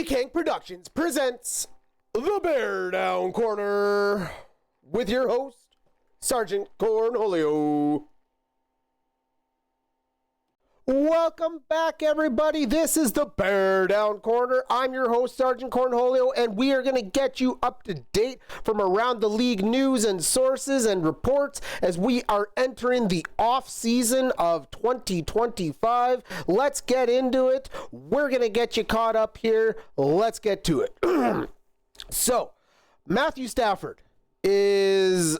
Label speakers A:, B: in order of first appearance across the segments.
A: King Productions presents the BearDown Corner with your host, Sergeant Cornholio. Welcome back, everybody. This is the BearDown Corner. I'm your host, Sergeant Cornholio, and we are going to get you up to date from around the league news and sources and reports as we are entering the off season of 2025. Let's get into it. We're going to get you caught up here. Let's get to it. So, Matthew Stafford is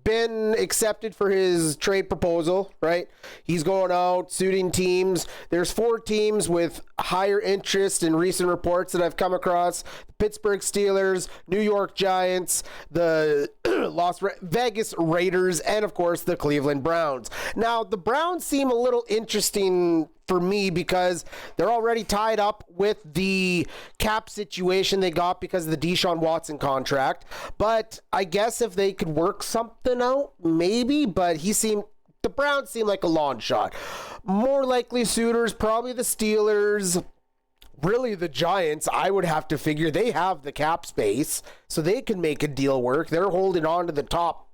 A: been accepted for his trade proposal, right? He's going out, suiting teams. There's 4 teams with higher interest in recent reports that I've come across. The Pittsburgh Steelers, New York Giants, the Las Vegas Raiders, and of course the Cleveland Browns. Now, the Browns seem a little interesting for me because they're already tied up with the cap situation they got because of the Deshaun Watson contract. But I guess if they could work something out, maybe. But the Browns seem like a long shot. More likely suitors, probably the Steelers. Really, the Giants, I would have to figure they have the cap space, so they can make a deal work. They're holding on to the top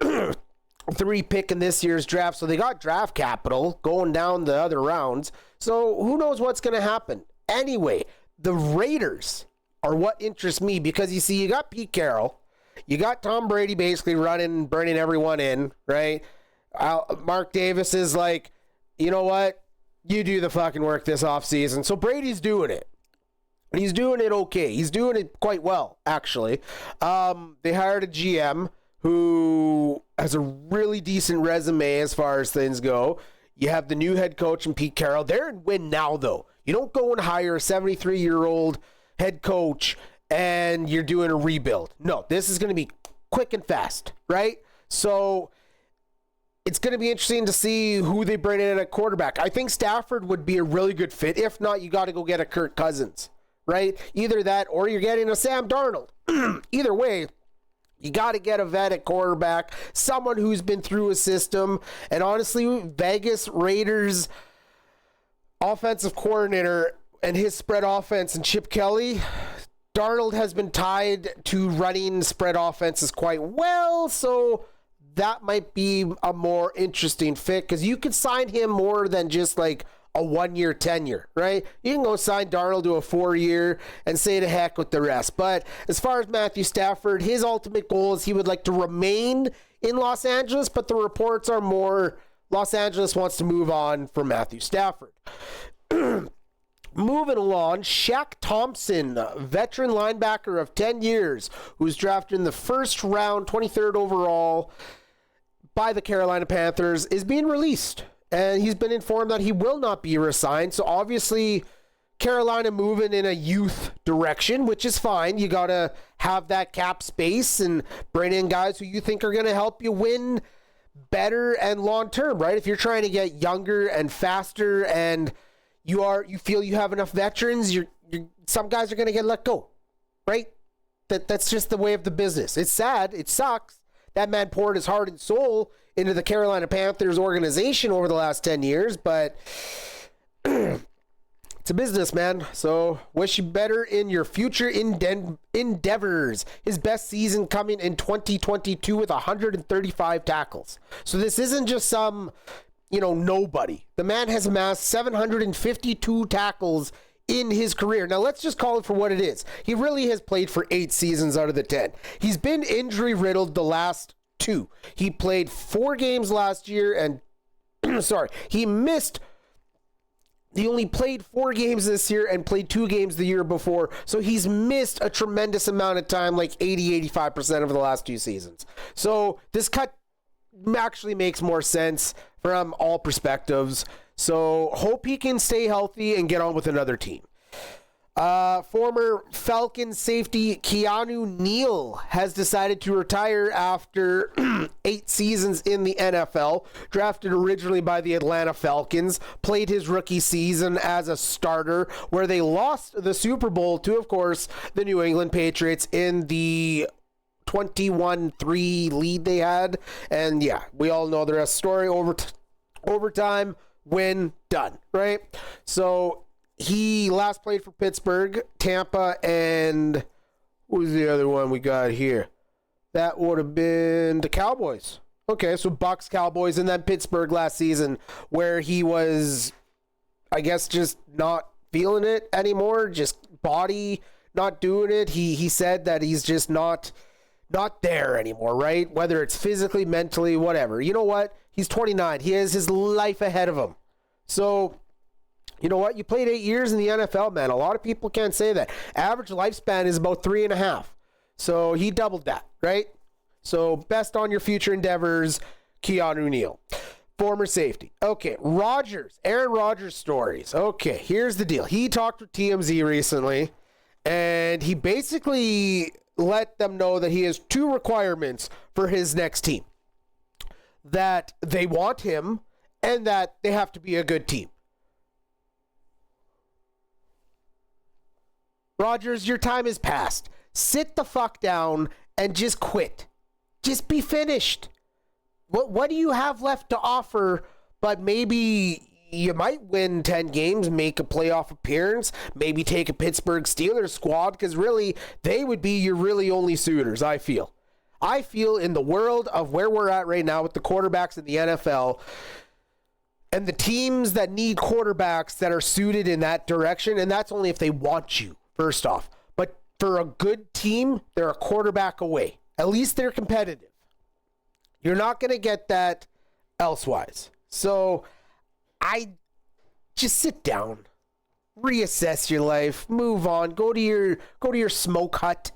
A: 3 pick in this year's draft, so they got draft capital going down the other rounds. So who knows what's going to happen? Anyway, the Raiders are what interests me because you see, you got Pete Carroll, you got Tom Brady basically burning everyone in, right? Mark Davis is like, you know what? You do the fucking work this offseason. So Brady's doing it. And he's doing it okay. He's doing it quite well, actually. They hired a GM who has a really decent resume as far as things go. You have the new head coach in Pete Carroll. They're in win now, though. You don't go and hire a 73-year-old head coach and you're doing a rebuild. No, this is going to be quick and fast, right? So it's going to be interesting to see who they bring in at quarterback. I think Stafford would be a really good fit. If not, you got to go get a Kirk Cousins, right? Either that or you're getting a Sam Darnold. Either way, you got to get a vet at quarterback, someone who's been through a system. And honestly, Vegas Raiders offensive coordinator and his spread offense and Chip Kelly, Darnold has been tied to running spread offenses quite well. So that might be a more interesting fit because you could sign him more than just like a 1-year tenure, right? You can go sign Darnold to a 4-year and say to heck with the rest. But as far as Matthew Stafford, his ultimate goal is he would like to remain in Los Angeles, but the reports are more Los Angeles wants to move on from Matthew Stafford. Moving along, Shaq Thompson, veteran linebacker of 10 years, who was drafted in the first round, 23rd overall by the Carolina Panthers, is being released. And he's been informed that he will not be re-signed. So obviously, Carolina moving in a youth direction, which is fine. You got to have that cap space and bring in guys who you think are going to help you win better and long-term, right? If you're trying to get younger and faster and you feel you have enough veterans, some guys are going to get let go, right? That's just the way of the business. It's sad. It sucks. That man poured his heart and soul into the Carolina Panthers organization over the last 10 years, but it's a business, man. So wish you better in your future endeavors. His best season coming in 2022 with 135 tackles. So this isn't just some, nobody. The man has amassed 752 tackles in his career. Now let's just call it for what it is. He really has played for 8 seasons out of the 10. He's been injury riddled the last 2. He played 4 games last year and he only played 4 games this year and played 2 games the year before. So he's missed a tremendous amount of time, like 85% of the last 2 seasons. So this cut actually makes more sense from all perspectives. So hope he can stay healthy and get on with another team. Former Falcons safety Keanu Neal has decided to retire after 8 seasons in the NFL. Drafted originally by the Atlanta Falcons, played his rookie season as a starter where they lost the Super Bowl to, of course, the New England Patriots in the 21-3 lead they had. And yeah, we all know the rest of the story. Overtime, win, done, right? So he last played for Pittsburgh, Tampa, and what was the other one we got here? That would have been the Cowboys. Okay, so Bucks, Cowboys, and then Pittsburgh last season, where he was, I guess, just not feeling it anymore, just body not doing it. He said that he's just not there anymore, right? Whether it's physically, mentally, whatever. You know what? He's 29. He has his life ahead of him. So, you know what? You played 8 years in the NFL, man. A lot of people can't say that. Average lifespan is about 3.5. So he doubled that, right? So best on your future endeavors, Keanu Neal. Former safety. Okay, Aaron Rodgers stories. Okay, here's the deal. He talked with TMZ recently, and he basically let them know that he has 2 requirements for his next team. That they want him, and that they have to be a good team. Rodgers, your time is past. Sit the fuck down and just quit. Just be finished. What do you have left to offer? But maybe you might win 10 games, make a playoff appearance, maybe take a Pittsburgh Steelers squad, because really, they would be your really only suitors, I feel. I feel in the world of where we're at right now with the quarterbacks in the NFL, and the teams that need quarterbacks that are suited in that direction, and that's only if they want you, first off. But for a good team, they're a quarterback away. At least they're competitive. You're not going to get that elsewise. So I just sit down, reassess your life, move on, go to your smoke hut.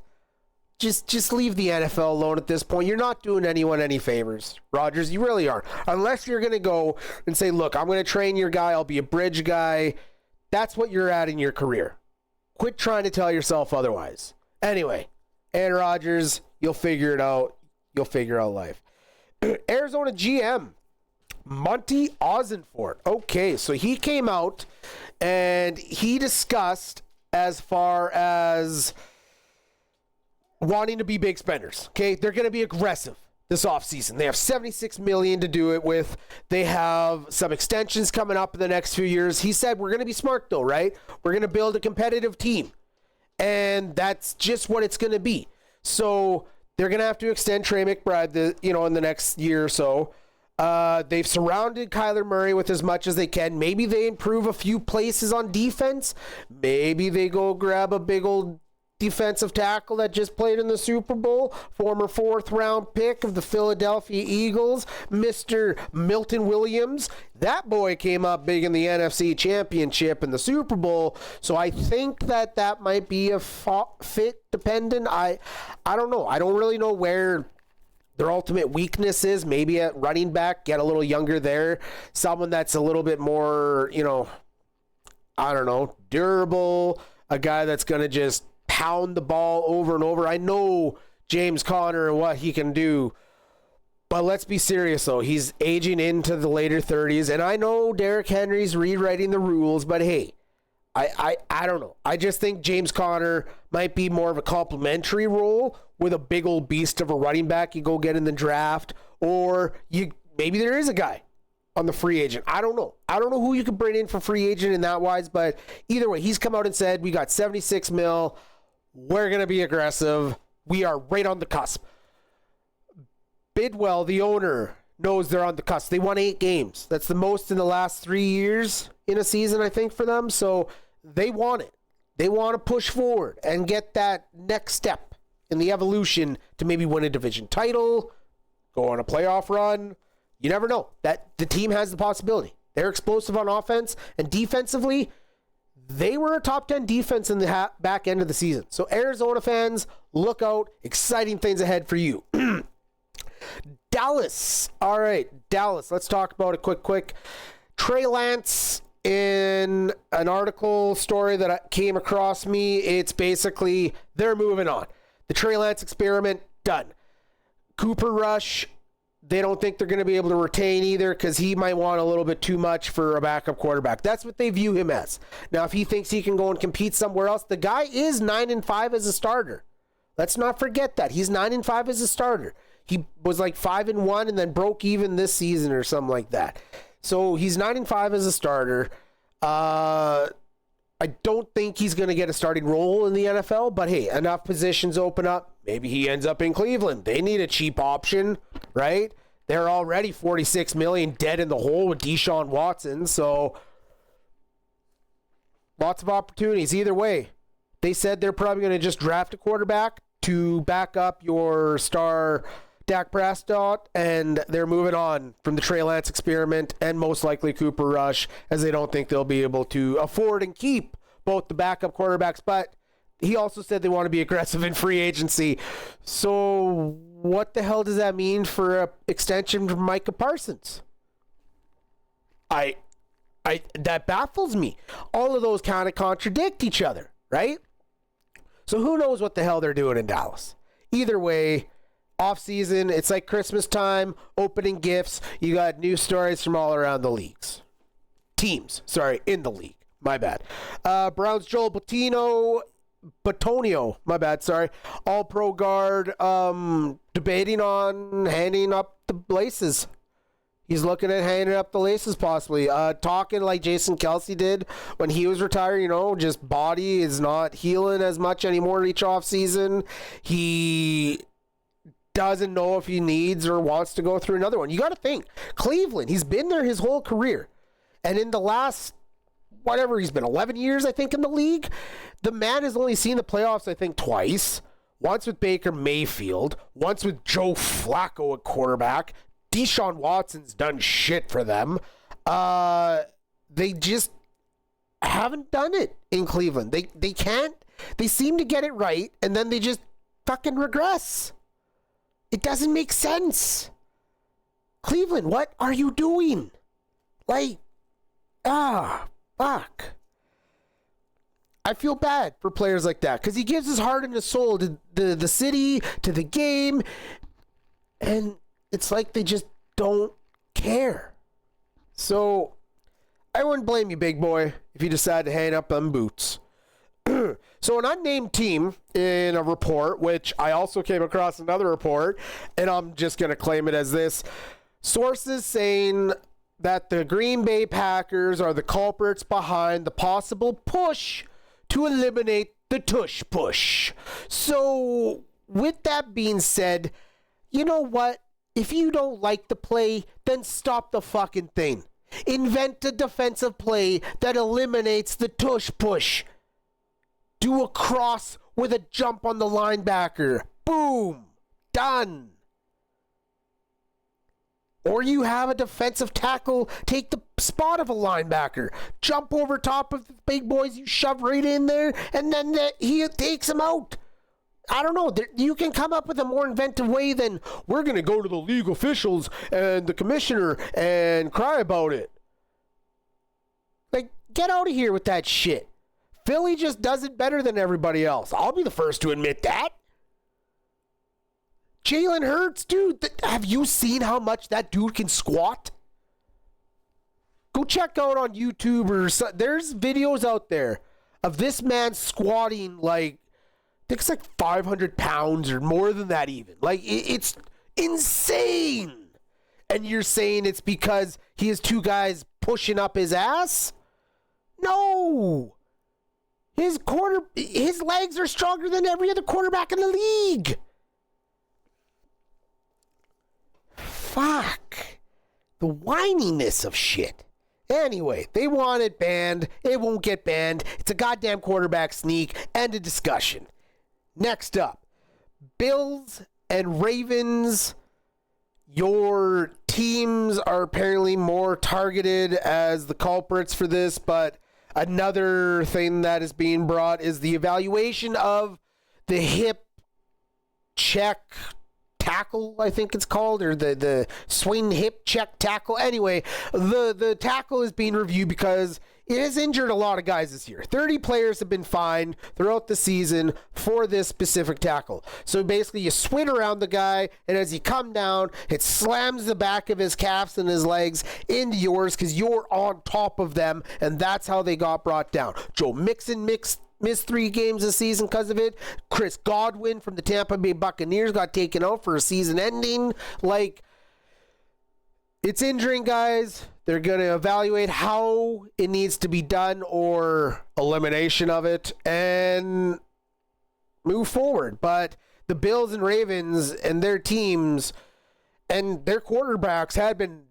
A: Just leave the NFL alone at this point. You're not doing anyone any favors, Rodgers. You really are. Unless you're going to go and say, look, I'm going to train your guy. I'll be a bridge guy. That's what you're at in your career. Quit trying to tell yourself otherwise. Anyway, Aaron Rodgers, you'll figure it out. You'll figure out life. Arizona GM, Monty Ossenfort. Okay, so he came out and he discussed as far as wanting to be big spenders. Okay, they're going to be aggressive this offseason. They have $76 million to do it with. They have some extensions coming up in the next few years. He said, we're going to be smart though, right? We're going to build a competitive team. And that's just what it's going to be. So they're going to have to extend Trey McBride, in the next year or so. They've surrounded Kyler Murray with as much as they can. Maybe they improve a few places on defense. Maybe they go grab a big old defensive tackle that just played in the Super Bowl, former 4th-round pick of the Philadelphia Eagles, Mr. Milton Williams. That boy came up big in the NFC Championship and the Super Bowl, so I think that might be a fit dependent. I don't know. I don't really know where their ultimate weakness is. Maybe at running back, get a little younger there. Someone that's a little bit more, durable. A guy that's going to just pound the ball over and over. I know James Conner and what he can do, but let's be serious though. He's aging into the later 30s, and I know Derrick Henry's rewriting the rules, but hey, I don't know. I just think James Conner might be more of a complementary role with a big old beast of a running back you go get in the draft, or maybe there is a guy on the free agent. I don't know. I don't know who you could bring in for free agent in that wise, but either way, he's come out and said, we got 76 mil. We're going to be aggressive. We are right on the cusp. Bidwell, the owner, knows they're on the cusp. They won 8 games. That's the most in the last 3 years in a season, I think, for them. So they want it. They want to push forward and get that next step in the evolution to maybe win a division title, go on a playoff run. You never know. That the team has the possibility. They're explosive on offense, and defensively, they were a top 10 defense in the back end of the season. So Arizona fans, look out. Exciting things ahead for you. Dallas. All right, Dallas. Let's talk about it quick. Trey Lance, in an article story that came across me, it's basically they're moving on. The Trey Lance experiment, done. Cooper Rush, they don't think they're going to be able to retain either because he might want a little bit too much for a backup quarterback. That's what they view him as. Now, if he thinks he can go and compete somewhere else, the guy is 9-5 as a starter. Let's not forget that. He's 9-5 as a starter. He was like 5-1 and then broke even this season or something like that. So he's 9-5 as a starter. I don't think he's going to get a starting role in the NFL, but hey, enough positions open up. Maybe he ends up in Cleveland. They need a cheap option, right? They're already $46 million dead in the hole with Deshaun Watson, so lots of opportunities. Either way, they said they're probably going to just draft a quarterback to back up your star Dak Prescott, and they're moving on from the Trey Lance experiment and most likely Cooper Rush, as they don't think they'll be able to afford and keep both the backup quarterbacks. But he also said they want to be aggressive in free agency. So what the hell does that mean for an extension from Micah Parsons? That baffles me. All of those kind of contradict each other, right? So who knows what the hell they're doing in Dallas? Either way, off season, it's like Christmas time, opening gifts. You got news stories from all around the leagues. Teams, sorry, in the league. My bad. Browns Joel Batonio, my bad, sorry. All-pro guard, debating on handing up the laces. He's looking at handing up the laces possibly. Talking like Jason Kelsey did when he was retired, just body is not healing as much anymore each offseason. He doesn't know if he needs or wants to go through another one. You got to think, Cleveland, he's been there his whole career. And in the last, he's been 11 years, I think, in the league. The man has only seen the playoffs, I think, twice. Once with Baker Mayfield. Once with Joe Flacco at quarterback. Deshaun Watson's done shit for them. They just haven't done it in Cleveland. They can't. They seem to get it right, and then they just fucking regress. It doesn't make sense. Cleveland, what are you doing? Fuck. I feel bad for players like that because he gives his heart and his soul to the city, to the game, and it's like they just don't care. So I wouldn't blame you, big boy, if you decide to hang up them boots. So an unnamed team in a report, which I also came across another report, and I'm just going to claim it as this. Sources saying that the Green Bay Packers are the culprits behind the possible push to eliminate the tush push. So with that being said, you know what? If you don't like the play, then stop the fucking thing. Invent a defensive play that eliminates the tush push. Do a cross with a jump on the linebacker. Boom. Done. Or you have a defensive tackle take the spot of a linebacker. Jump over top of the big boys you shove right in there, and then he takes him out. I don't know. You can come up with a more inventive way than we're going to go to the league officials and the commissioner and cry about it. Get out of here with that shit. Philly just does it better than everybody else. I'll be the first to admit that. Jalen Hurts, dude, have you seen how much that dude can squat? Go check out on YouTube there's videos out there of this man squatting I think it's 500 pounds or more than that even. It's insane. And you're saying it's because he has two guys pushing up his ass? No. His legs are stronger than every other quarterback in the league. Fuck. The whininess of shit. Anyway, they want it banned. It won't get banned. It's a goddamn quarterback sneak. End of discussion. Next up, Bills and Ravens. Your teams are apparently more targeted as the culprits for this, but another thing that is being brought is the evaluation of the hip check tackle, I think it's called, or the swing hip check tackle. Anyway, the tackle is being reviewed because it has injured a lot of guys this year. 30 players have been fined throughout the season for this specific tackle. So basically you swing around the guy, and as you come down, it slams the back of his calves and his legs into yours because you're on top of them, and that's how they got brought down. Joe Mixon missed 3 games this season because of it. Chris Godwin from the Tampa Bay Buccaneers got taken out for a season ending. it's injuring guys. They're going to evaluate how it needs to be done or elimination of it and move forward. But the Bills and Ravens and their teams and their quarterbacks had been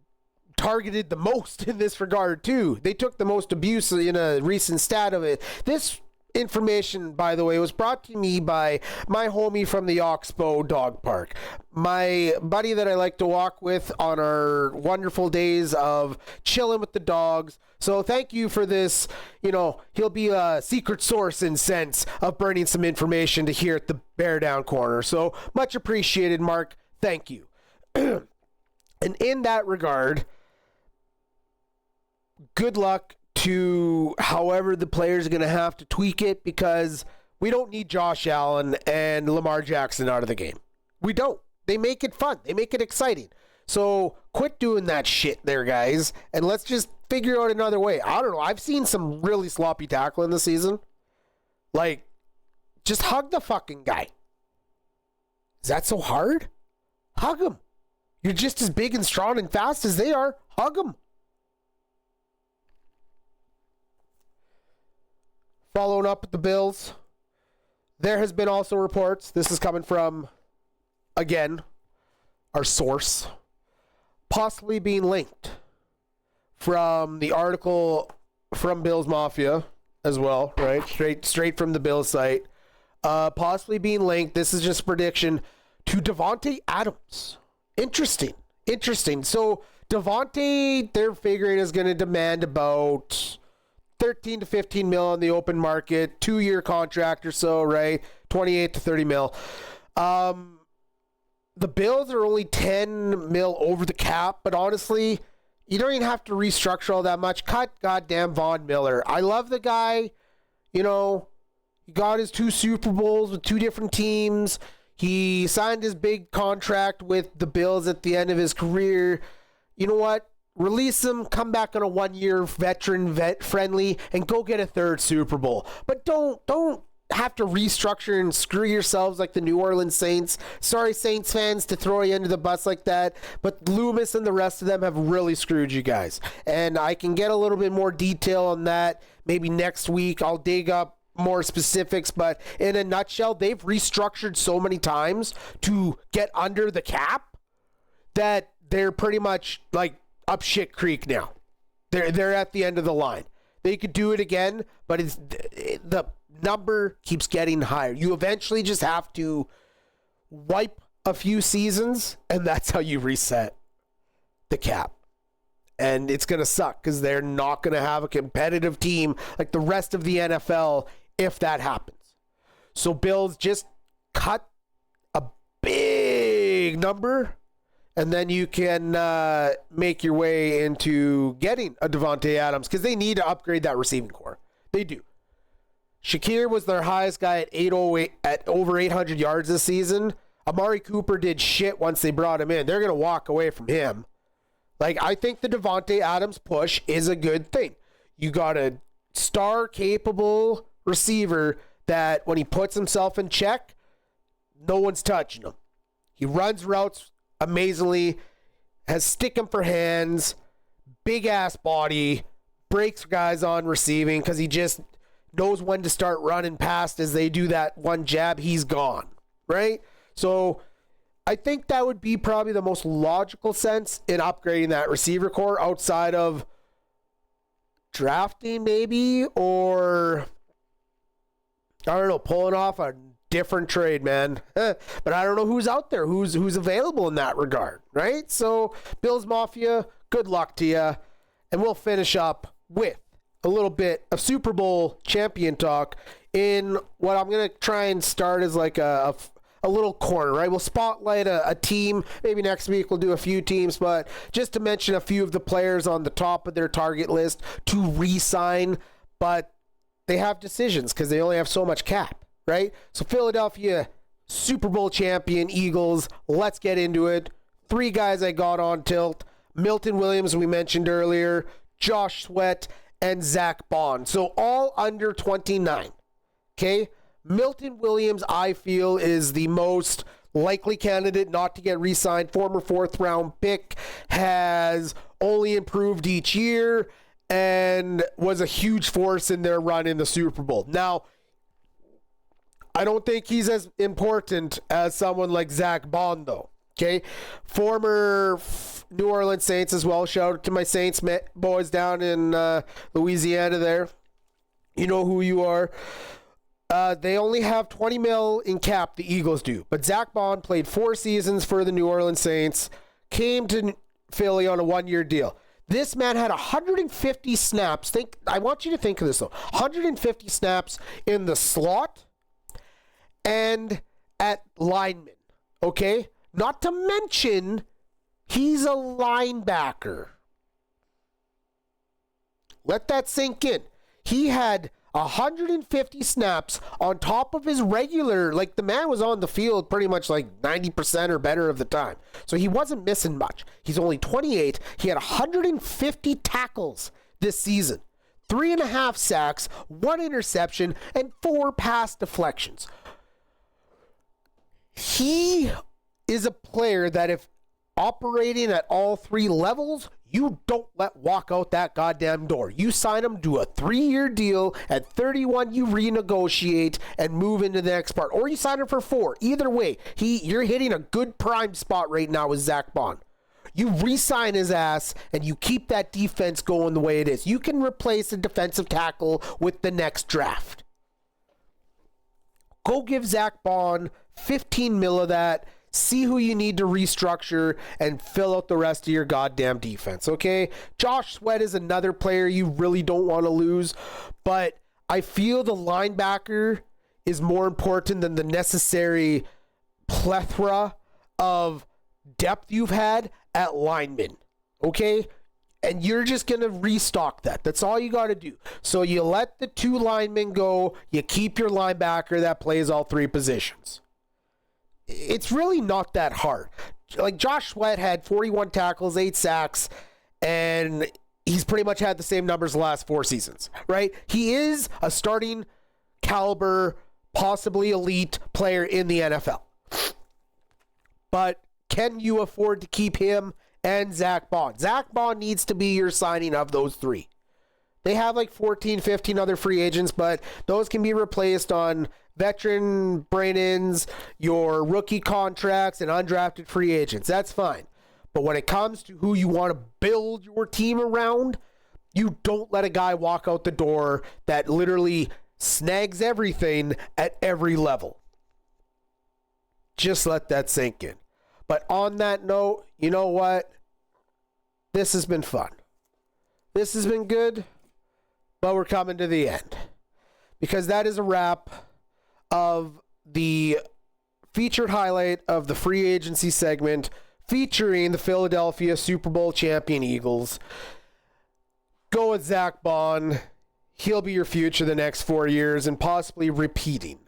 A: targeted the most in this regard too. They took the most abuse in a recent stat of it. This information, by the way, was brought to me by my homie from the Oxbow Dog Park, my buddy that I like to walk with on our wonderful days of chilling with the dogs. So thank you for this. You know, he'll be a secret source in sense of bringing some information to here at the BearDown Corner. So much appreciated, Mark. Thank you. And in that regard, good luck to however the players are going to have to tweak it, because we don't need Josh Allen and Lamar Jackson out of the game. We don't. They make it fun. They make it exciting. So quit doing that shit there, guys, and let's just figure out another way. I don't know. I've seen some really sloppy tackling this season. Like, just hug the fucking guy. Is that so hard? Hug him. You're just as big and strong and fast as they are. Hug him. Following up with the Bills, there has been also reports, this is coming from, again, our source, possibly being linked from the article from Bills Mafia as well, right? Straight from the Bills site. Possibly being linked, this is just a prediction, to Davante Adams. Interesting. So Davante, they're figuring, is going to demand about 13 to 15 mil on the open market, 2-year contract or so, right? 28 to 30 mil. The Bills are only 10 mil over the cap, but honestly, you don't even have to restructure all that much. Cut goddamn Von Miller. I love the guy. You know, he got his 2 Super Bowls with 2 different teams. He signed his big contract with the Bills at the end of his career. You know what? Release him, come back on a 1-year vet friendly, and go get a 3rd Super Bowl. But don't have to restructure and screw yourselves like the New Orleans Saints. Sorry, Saints fans, to throw you under the bus like that, but Loomis and the rest of them have really screwed you guys. And I can get a little bit more detail on that maybe next week. I'll dig up more specifics, but in a nutshell, they've restructured so many times to get under the cap that they're pretty much like up shit creek now. They're at the end of the line. They could do it again, but the number keeps getting higher. You eventually just have to wipe a few seasons, and that's how you reset the cap. And it's going to suck because they're not going to have a competitive team like the rest of the NFL if that happens. So Bills, just cut a big number, and then you can make your way into getting a Davante Adams, because they need to upgrade that receiving core. They do. Shakir was their highest guy at 808 at over 800 yards this season. Amari Cooper did shit once they brought him in. They're going to walk away from him. Like, I think the Davante Adams push is a good thing. You got a star-capable receiver that when he puts himself in check, no one's touching him. He runs routes amazingly, has stick-em for hands, big-ass body, breaks guys on receiving because he just knows when to start running past. As they do that one jab, he's gone, right? So I think that would be probably the most logical sense in upgrading that receiver core outside of drafting maybe, or I don't know, pulling off a different trade, man. But I don't know who's out there, who's available in that regard, right? So Bills Mafia, good luck to you. And we'll finish up with a little bit of Super Bowl champion talk in what I'm going to try and start as like a little corner, right? We'll spotlight a team. Maybe next week we'll do a few teams, but just to mention a few of the players on the top of their target list to re-sign, but they have decisions because they only have so much cap, right? So Philadelphia, Super Bowl champion Eagles, let's get into it. 3 guys I got on tilt. Milton Williams, we mentioned earlier, Josh Sweat, and Zach Bond. So all under 29, okay? Milton Williams, I feel, is the most likely candidate not to get re-signed, former 4th-round pick, has only improved each year and was a huge force in their run in the Super Bowl. Now, I don't think he's as important as someone like Zach Bond, though. Okay, former New Orleans Saints as well. Shout out to my Saints boys down in Louisiana there. You know who you are. They only have $20 million in cap, the Eagles do. But Zach Bond played 4 seasons for the New Orleans Saints, came to Philly on a 1-year deal. This man had 150 snaps. I want you to think of this, though. 150 snaps in the slot and at lineman, okay? Not to mention, he's a linebacker. Let that sink in. He had 150 snaps on top of his regular, like the man was on the field pretty much like 90% or better of the time. So he wasn't missing much. He's only 28. He had 150 tackles this season. 3.5 sacks, 1 interception, and 4 pass deflections. He is a player that if operating at all 3 levels, you don't let walk out that goddamn door. You sign him to a 3-year deal. At 31, you renegotiate and move into the next part. Or you sign him for 4. Either way, you're hitting a good prime spot right now with Zach Bond. You re-sign his ass and you keep that defense going the way it is. You can replace a defensive tackle with the next draft. Go give Zach Bond 15 mil of that. See who you need to restructure and fill out the rest of your goddamn defense, okay? Josh Sweat is another player you really don't want to lose, but I feel the linebacker is more important than the necessary plethora of depth you've had at lineman, okay? And you're just going to restock that. That's all you got to do. So you let the 2 linemen go. You keep your linebacker that plays all 3 positions. It's really not that hard. Like Josh Sweat had 41 tackles, 8 sacks, and he's pretty much had the same numbers the last 4 seasons, right? He is a starting caliber, possibly elite player in the NFL. But can you afford to keep him and Zach Bond? Zach Bond needs to be your signing of those 3. They have like 14, 15 other free agents, but those can be replaced on veteran bring-ins, your rookie contracts, and undrafted free agents. That's fine. But when it comes to who you want to build your team around, you don't let a guy walk out the door that literally snags everything at every level. Just let that sink in. But on that note, you know what? This has been fun. This has been good, but we're coming to the end. Because that is a wrap of the featured highlight of the free agency segment featuring the Philadelphia Super Bowl champion Eagles. Go with Zach Bond. He'll be your future the next 4 years and possibly repeating.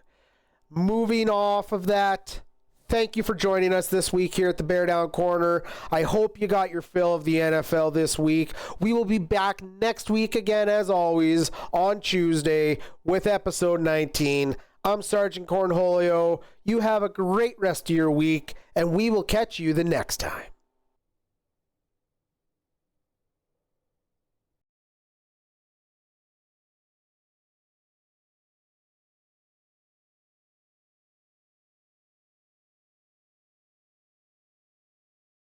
A: Moving off of that, thank you for joining us this week here at the BearDown Corner. I hope you got your fill of the NFL this week. We will be back next week again, as always, on Tuesday with episode 19. I'm Sergeant Cornholio. You have a great rest of your week, and we will catch you the next time.